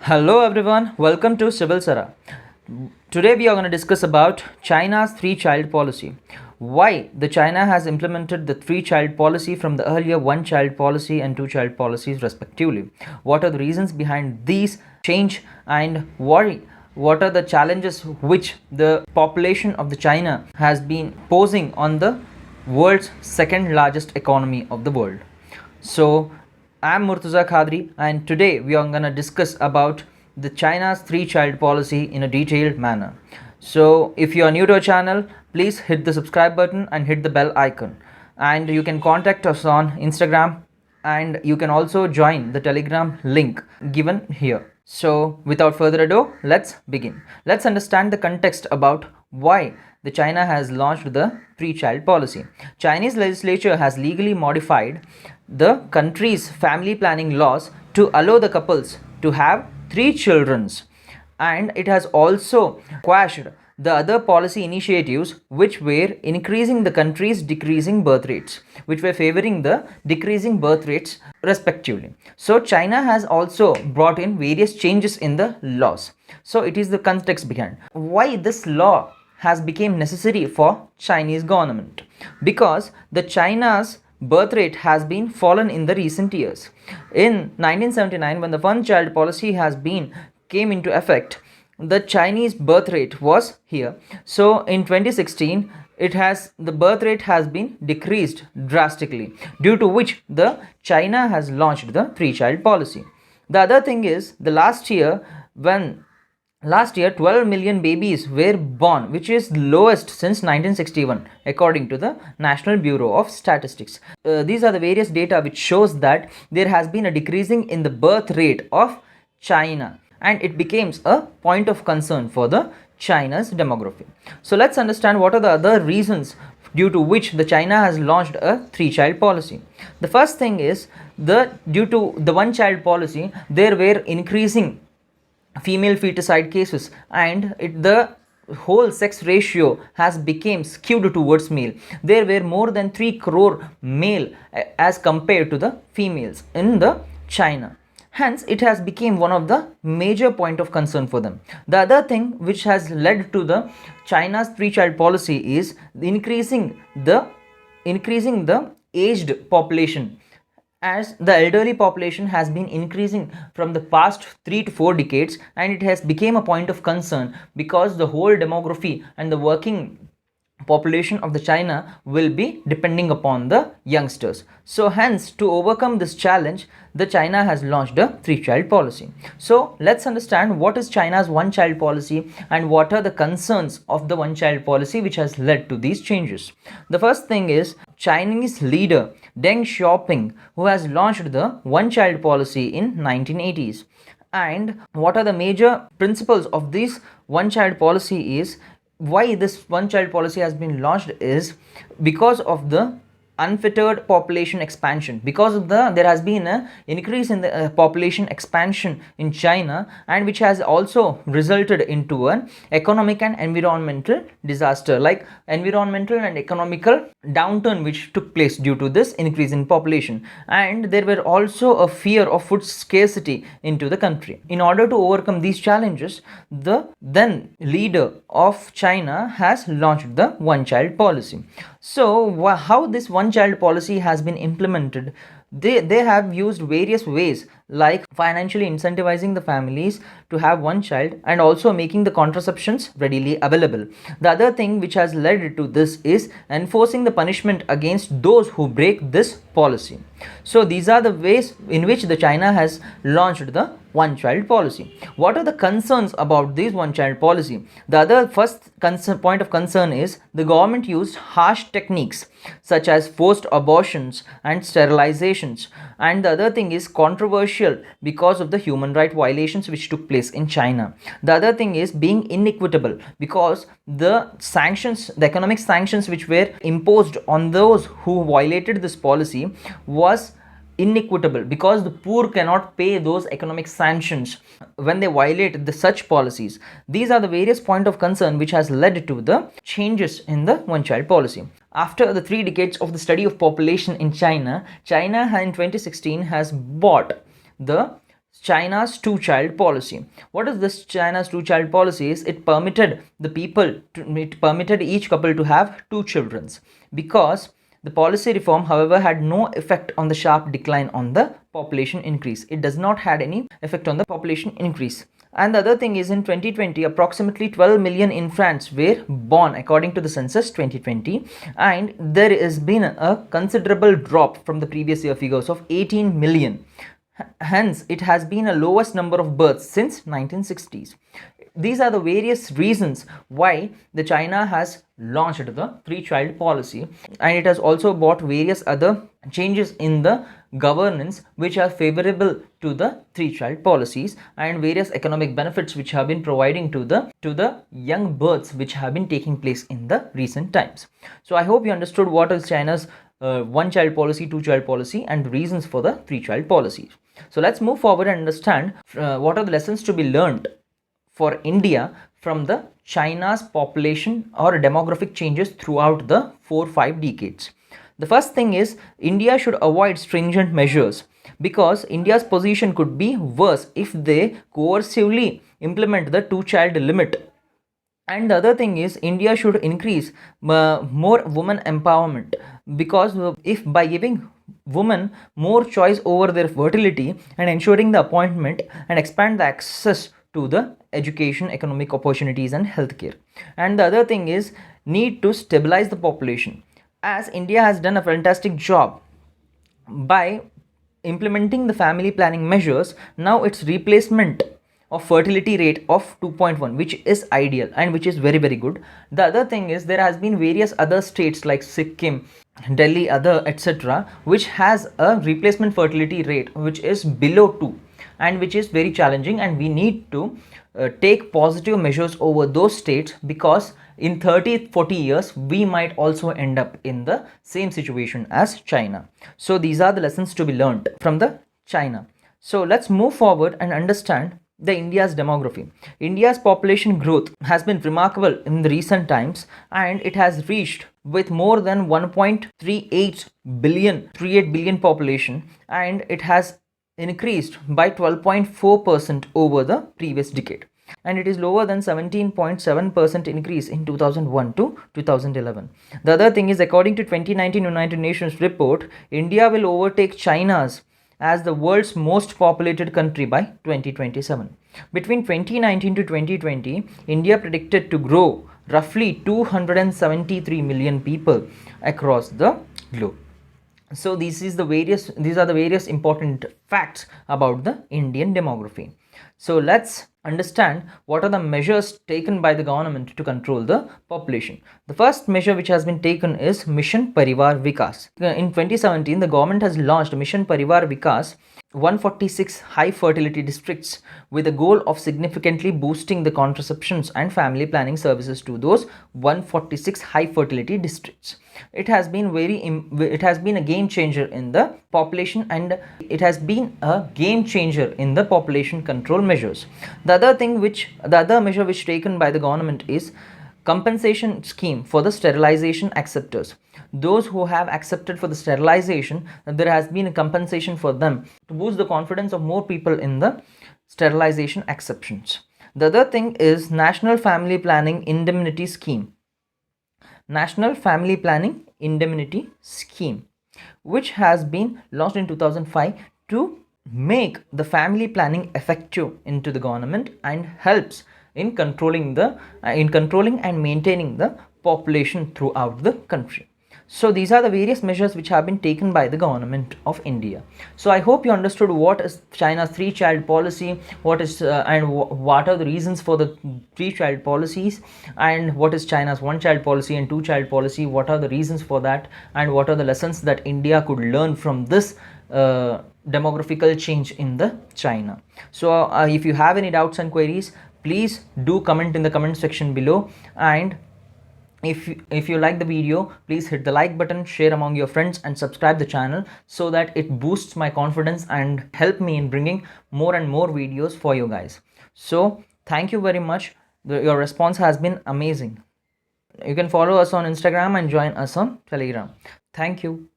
Hello everyone, welcome to Civil Sara. Today we are going to discuss about China's three-child policy. Why the China has implemented the three-child policy from the earlier one-child policy and two-child policies respectively. What are the reasons behind these change and what are the challenges which the population of the China has been posing on the world's second largest economy of the world. So I'm Murtaza Khadri and today we are going to discuss about the China's three-child policy in a detailed manner. So if you are new to our channel, please hit the subscribe button and hit the bell icon. And you can contact us on Instagram and you can also join the Telegram link given here. So without further ado, let's begin. Let's understand the context about why the China has launched the three-child policy. Chinese legislature has legally modified the country's family planning laws to allow the couples to have 3 children, and it has also quashed the other policy initiatives which were increasing the country's decreasing birth rates, which were favoring the decreasing birth rates respectively. So China has also brought in various changes in the laws. So it is the context behind why this law has become necessary for Chinese government, because the China's birth rate has been fallen in the recent years. In 1979, when the one child policy came into effect, the Chinese birth rate was here. So in 2016, the birth rate has been decreased drastically, due to which the China has launched the three-child policy. The other thing is, the last year 12 million babies were born, which is lowest since 1961 according to the National Bureau of Statistics. These are the various data which shows that there has been a decreasing in the birth rate of China, and it becomes a point of concern for the China's demography. So let's understand what are the other reasons due to which the China has launched a three-child policy. The first thing is, due to the one-child policy, there were increasing female feticide cases, and the whole sex ratio has become skewed towards male. There were more than 3 crore male as compared to the females in the China. Hence it has become one of the major point of concern for them. The other thing which has led to the China's three-child policy is increasing the aged population, as the elderly population has been increasing from the past 3 to 4 decades, and it has become a point of concern because the whole demography and the working population of the China will be depending upon the youngsters. So hence, to overcome this challenge, the China has launched a three-child policy. So let's understand what is China's one-child policy and what are the concerns of the one-child policy which has led to these changes. The first thing is Chinese leader Deng Xiaoping, who has launched the one-child policy in 1980s. And what are the major principles of this one-child policy is, why this one-child policy has been launched is because of the unfettered population expansion. Because of there has been an increase in the population expansion in China, and which has also resulted into an economic and environmental disaster, like environmental and economical downturn which took place due to this increase in population. And there were also a fear of food scarcity into the country. In order to overcome these challenges, the then leader of China has launched the one-child policy. So how this one-child policy has been implemented? They have used various ways, like financially incentivizing the families to have one child and also making the contraceptions readily available. The other thing which has led to this is enforcing the punishment against those who break this policy. So these are the ways in which the China has launched the one-child policy. What are the concerns about this one-child policy? The other first point of concern is the government used harsh techniques such as forced abortions and sterilizations, and the other thing is controversial because of the human right violations which took place in China. The other thing is being inequitable because the economic sanctions which were imposed on those who violated this policy was inequitable, because the poor cannot pay those economic sanctions when they violate such policies. These are the various points of concern which has led to the changes in the one-child policy. After the 3 decades of the study of population in China in 2016 has brought the China's two-child policy. What is this China's two-child policy? Is it permitted it permitted each couple to have two children, because the policy reform, however, had no effect on the sharp decline on the population increase. It does not had any effect on the population increase. And the other thing is, in 2020, approximately 12 million infants were born according to the census 2020, and there has been a considerable drop from the previous year figures of 18 million. Hence, it has been a lowest number of births since 1960s. These are the various reasons why the China has launched the three-child policy, and it has also brought various other changes in the governance which are favorable to the three-child policies, and various economic benefits which have been providing to the young births which have been taking place in the recent times. So I hope you understood what is China's one-child policy, two-child policy, and the reasons for the three-child policies. So let's move forward and understand what are the lessons to be learned for India from the China's population or demographic changes throughout the 4-5 decades. The first thing is, India should avoid stringent measures, because India's position could be worse if they coercively implement the two-child limit. And the other thing is, India should increase more women empowerment, because if by giving women more choice over their fertility and ensuring the appointment, and expand the access to the education, economic opportunities, and healthcare. And the other thing is, need to stabilize the population, as India has done a fantastic job by implementing the family planning measures. Now its replacement of fertility rate of 2.1, which is ideal and which is very good. The other thing is, there has been various other states like Sikkim, Delhi, other etc., which has a replacement fertility rate which is below 2, and which is very challenging, and we need to take positive measures over those states, because in 30-40 years we might also end up in the same situation as China. So these are the lessons to be learned from the China. So let's move forward and understand the India's demography. India's population growth has been remarkable in the recent times, and it has reached with more than 1.38 billion population, and it has increased by 12.4% over the previous decade, and it is lower than 17.7% increase in 2001 to 2011. The other thing is, according to 2019 United Nations report, India will overtake China's as the world's most populated country by 2027. Between 2019 to 2020, India predicted to grow roughly 273 million people across the globe. So these are the various important facts about the Indian demography. So let's understand what are the measures taken by the government to control the population. The first measure which has been taken is Mission Parivar Vikas. In 2017, the government has launched Mission Parivar Vikas, 146 high fertility districts, with the goal of significantly boosting the contraceptions and family planning services to those 146 high fertility districts. It has been a game changer in the population, and it has been a game changer in the population control measures. The other measure which taken by the government is compensation scheme for the sterilization acceptors. Those who have accepted for the sterilization, there has been a compensation for them to boost the confidence of more people in the sterilization exceptions. The other thing is National Family Planning Indemnity Scheme. National Family Planning Indemnity Scheme, which has been launched in 2005 to make the family planning effective into the government, and helps in controlling and maintaining the population throughout the country. So these are the various measures which have been taken by the government of India. So I hope you understood what is China's three-child policy, what are the reasons for the three-child policies, and what is China's one-child policy and two-child policy, what are the reasons for that, and what are the lessons that India could learn from this demographical change in the China. So if you have any doubts and queries, please do comment in the comment section below, and if you like the video, please hit the like button, share among your friends, and subscribe the channel, so that it boosts my confidence and help me in bringing more and more videos for you guys. So thank you very much. Your response has been amazing. You can follow us on Instagram and join us on Telegram. Thank you.